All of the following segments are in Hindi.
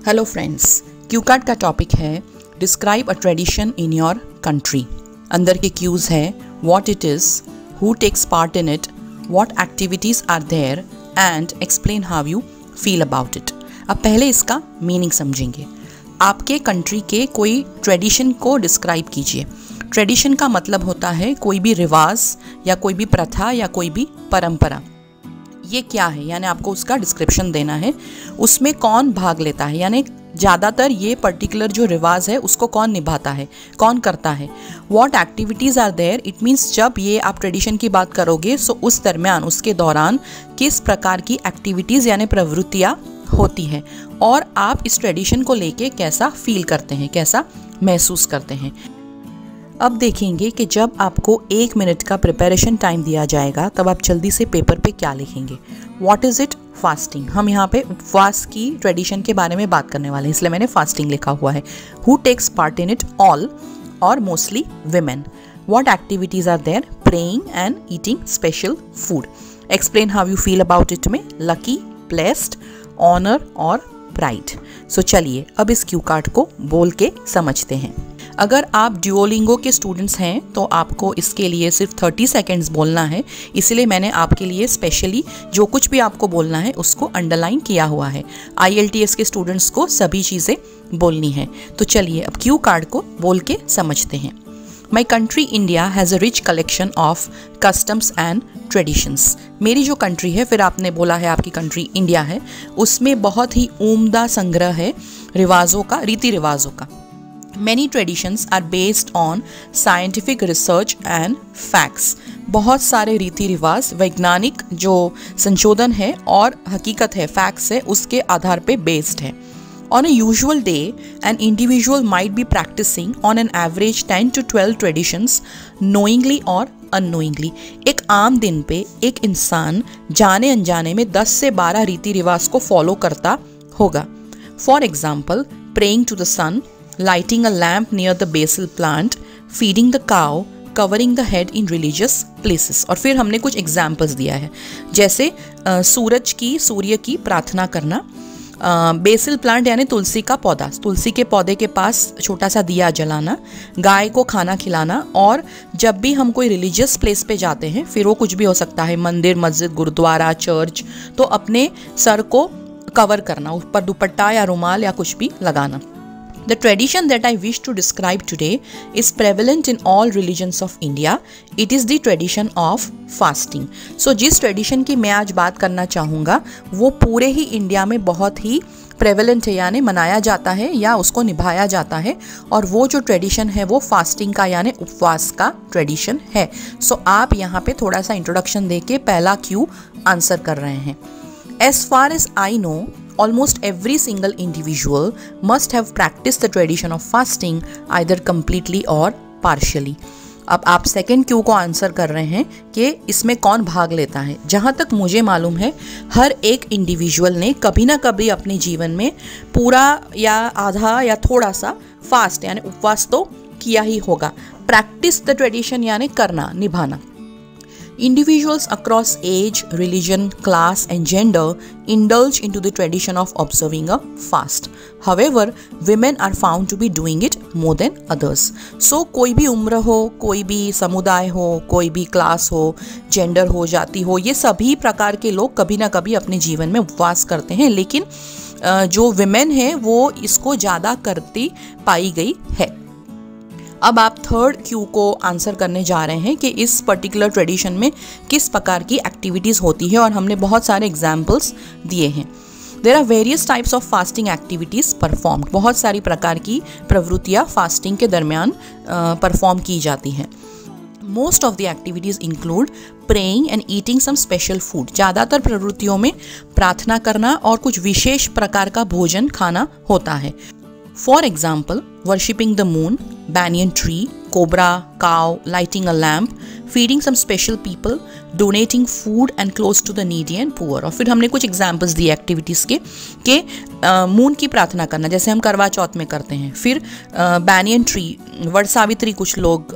हेलो फ्रेंड्स, क्यू कार्ड का टॉपिक है describe a tradition in your country. अंदर के क्यूज है what it is, who takes part in it, what activities are there and explain how you feel about it. अब पहले इसका मीनिंग समझेंगे। आपके कंट्री के कोई ट्रेडिशन को डिस्क्राइब कीजिए। ट्रेडिशन का मतलब होता है कोई भी रिवाज या कोई भी प्रथा या कोई भी परंपरा। ये क्या है, यानी आपको उसका डिस्क्रिप्शन देना है। उसमें कौन भाग लेता है, यानी ज़्यादातर ये पर्टिकुलर जो रिवाज है उसको कौन निभाता है, कौन करता है। What activities are there, it means जब ये आप ट्रेडिशन की बात करोगे सो उस दरमियान, उसके दौरान किस प्रकार की एक्टिविटीज़ यानी प्रवृत्तियाँ होती हैं और आप इस ट्रेडिशन को लेके कैसा फील करते हैं, कैसा महसूस करते हैं। अब देखेंगे कि जब आपको 1 मिनट का प्रिपरेशन टाइम दिया जाएगा तब आप जल्दी से पेपर पे क्या लिखेंगे। What is it? फास्टिंग। हम यहाँ पे उपवास की ट्रेडिशन के बारे में बात करने वाले हैं, इसलिए मैंने फास्टिंग लिखा हुआ है। Who takes part in it? All और mostly women. What activities are there? Praying and eating special food. Explain how you feel about it में लकी, ब्लेस्ड, ऑनर और प्राइड। सो चलिए अब इस क्यू कार्ड को बोल के समझते हैं। अगर आप ड्यूओलिंगो के स्टूडेंट्स हैं तो आपको इसके लिए सिर्फ 30 सेकेंड्स बोलना है, इसलिए मैंने आपके लिए स्पेशली जो कुछ भी आपको बोलना है उसको अंडरलाइन किया हुआ है। IELTS के स्टूडेंट्स को सभी चीज़ें बोलनी है। तो चलिए अब क्यू कार्ड को बोल के समझते हैं। My country India has a rich collection of customs and traditions. मेरी जो कंट्री है, फिर आपने बोला है आपकी कंट्री इंडिया है, उसमें बहुत ही उम्दा संग्रह है रिवाजों का, रीति रिवाजों का। Many traditions are based on scientific research and facts. बहुत सारे रीति रिवाज वैज्ञानिक जो संशोधन है और हकीकत है, फैक्ट्स है, उसके आधार पे बेस्ड है। On a usual day, an individual might be practicing on an average 10 to 12 traditions knowingly or unknowingly. एक आम दिन पे एक इंसान जाने अनजाने में 10 से 12 रीति रिवाज को फॉलो करता होगा। For example, praying to the sun, lighting a lamp near the basil plant, feeding the cow, covering the head in religious places। और फिर हमने कुछ एग्जाम्पल्स दिया है, जैसे सूर्य की प्रार्थना करना, बेसिल प्लांट यानी तुलसी का पौधा, तुलसी के पौधे के पास छोटा सा दिया जलाना, गाय को खाना खिलाना, और जब भी हम कोई रिलीजियस प्लेस पे जाते हैं, फिर वो कुछ भी हो सकता है, मंदिर, मस्जिद, गुरुद्वारा, चर्च, तो अपने सर को कवर करना, ऊपर दुपट्टा या रुमाल या कुछ भी लगाना। The tradition that I wish to describe today is prevalent in all religions of India. It is the tradition of fasting. So जिस tradition की मैं आज बात करना चाहूँगा वो पूरे ही इंडिया में बहुत ही prevalent है, यानी मनाया जाता है या उसको निभाया जाता है, और वो जो tradition है वो fasting का यानी उपवास का tradition है। So आप यहाँ पे थोड़ा सा introduction दे के पहला क्यू आंसर कर रहे हैं। As far as I know, almost every single individual must have practiced the tradition of fasting either completely or partially. अब आप सेकेंड क्यू को आंसर कर रहे हैं कि इसमें कौन भाग लेता है। जहाँ तक मुझे मालूम है हर एक इंडिविजुअल ने कभी ना कभी अपने जीवन में पूरा या आधा या थोड़ा सा फास्ट यानी उपवास तो किया ही होगा। प्रैक्टिस द ट्रेडिशन यानी करना, निभाना। Individuals across age, religion, class and gender indulge into the tradition of observing a fast. However, women are found to be doing it more than others. So कोई भी उम्र हो, कोई भी समुदाय हो, कोई भी क्लास हो, जेंडर हो, जाति हो, ये सभी प्रकार के लोग कभी ना कभी अपने जीवन में उपवास करते हैं, लेकिन जो विमेन है वो इसको ज़्यादा करती पाई गई है। अब आप थर्ड क्यू को आंसर करने जा रहे हैं कि इस पर्टिकुलर ट्रेडिशन में किस प्रकार की एक्टिविटीज़ होती है, और हमने बहुत सारे एग्जाम्पल्स दिए हैं। There are various types of fasting activities performed. बहुत सारी प्रकार की प्रवृत्तियाँ फास्टिंग के दरमियान परफॉर्म की जाती हैं। Most of the activities include praying and eating some special food. ज़्यादातर प्रवृत्तियों में प्रार्थना करना और कुछ विशेष प्रकार का भोजन खाना होता है। For example, worshipping the moon, banyan tree, cobra, cow, lighting a lamp, feeding some special people, donating food and clothes to the needy and poor. और फिर हमने कुछ एग्जाम्पल्स दिए एक्टिविटीज़ के मून की प्रार्थना करना, जैसे हम करवा चौथ में करते हैं। फिर बैनियन ट्री, वट सावित्री कुछ लोग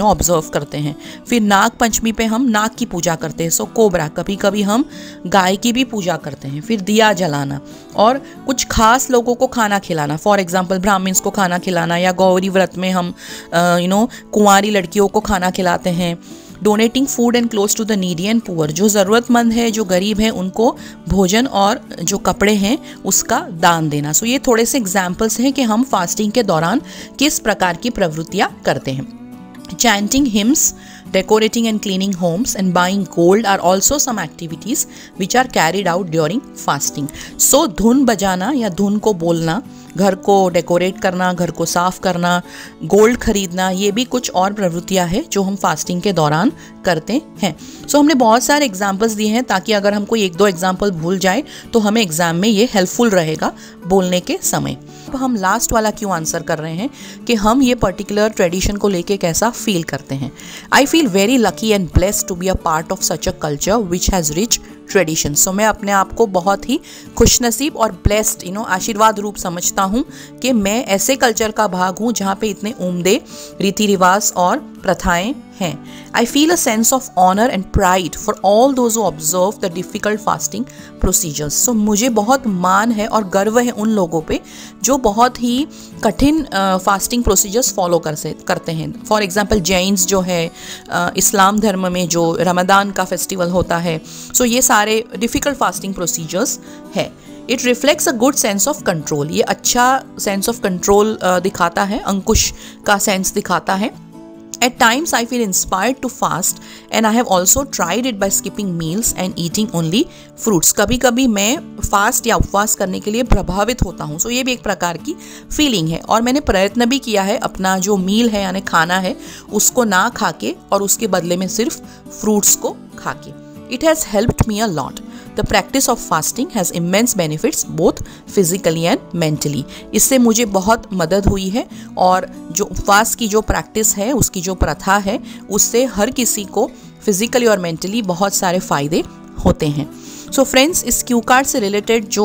ऑब्जर्व करते हैं। फिर नाग पंचमी पे हम नाग की पूजा करते हैं, सो कोबरा, कभी कभी हम गाय की भी पूजा करते हैं। फिर दिया जलाना और कुछ खास लोगों को खाना खिलाना, फॉर एग्जांपल ब्राह्मण्स को खाना खिलाना, या गौरी व्रत में हम कुंवारी लड़कियों को खाना खिलाते हैं। Donating food and clothes to the needy and poor, जो ज़रूरतमंद है, जो गरीब है, उनको भोजन और जो कपड़े हैं उसका दान देना। सो ये थोड़े से एग्जाम्पल्स हैं कि हम फास्टिंग के दौरान किस प्रकार की प्रवृत्तियाँ करते हैं। Chanting hymns, decorating and cleaning homes and buying gold are also some activities which are carried out during fasting. So धुन बजाना या धुन को बोलना, घर को डेकोरेट करना, घर को साफ करना, गोल्ड खरीदना, ये भी कुछ और प्रवृत्तियां हैं जो हम फास्टिंग के दौरान करते हैं। सो हमने बहुत सारे एग्जाम्पल्स दिए हैं ताकि अगर हम कोई एक दो एग्जाम्पल भूल जाए तो हमें एग्जाम में ये हेल्पफुल रहेगा बोलने के समय। अब हम लास्ट वाला क्यों आंसर कर रहे हैं कि हम ये पर्टिकुलर ट्रेडिशन को लेके कैसा फील करते हैं। I feel very lucky and blessed to be a part of such a culture which has rich tradition. So मैं अपने आप को बहुत ही खुशनसीब और ब्लेस्ड आशीर्वाद रूप समझता हूँ कि मैं ऐसे कल्चर का भाग हूँ जहाँ पे इतने उम्दे रीति रिवाज और प्रथाएं हैं। I feel a sense of honour and pride for all those who observe the difficult fasting procedures. So मुझे बहुत मान है और गर्व है उन लोगों पे जो बहुत ही कठिन फास्टिंग प्रोसीजर्स फॉलो करते हैं। फॉर एग्जांपल जैन्स जो है, इस्लाम धर्म में जो रमदान का फेस्टिवल होता है, सो ये सारे डिफ़िकल्ट फास्टिंग प्रोसीजर्स है। It reflects a good sense of control, ये अच्छा सेंस ऑफ कंट्रोल दिखाता है, अंकुश का सेंस दिखाता है। At times I feel inspired to fast and I have also tried it by skipping meals and eating only fruits. कभी कभी मैं फास्ट या उपवास करने के लिए प्रभावित होता हूँ। सो ये भी एक प्रकार की फीलिंग है और मैंने प्रयत्न भी किया है अपना जो मील है यानी खाना है उसको ना खा के और उसके बदले में सिर्फ फ्रूट्स को खा के। It has helped me a lot. The practice of fasting has immense benefits both physically and mentally. इससे मुझे बहुत मदद हुई है और जो उपवास की जो प्रैक्टिस है, उसकी जो प्रथा है, उससे हर किसी को फिजिकली और मेंटली बहुत सारे फ़ायदे होते हैं। सो फ्रेंड्स, इस क्यू कार्ड से रिलेटेड जो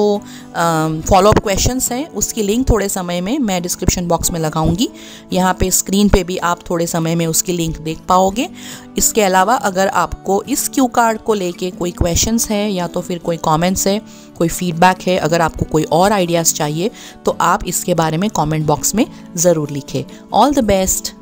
फॉलोअप क्वेश्चंस हैं उसकी लिंक थोड़े समय में मैं डिस्क्रिप्शन बॉक्स में लगाऊंगी। यहाँ पे स्क्रीन पे भी आप थोड़े समय में उसकी लिंक देख पाओगे। इसके अलावा अगर आपको इस क्यू कार्ड को लेके कोई क्वेश्चंस है या तो फिर कोई कमेंट्स है, कोई फीडबैक है, अगर आपको कोई और आइडियाज़ चाहिए तो आप इसके बारे में कमेंट बॉक्स में ज़रूर लिखें। All the best.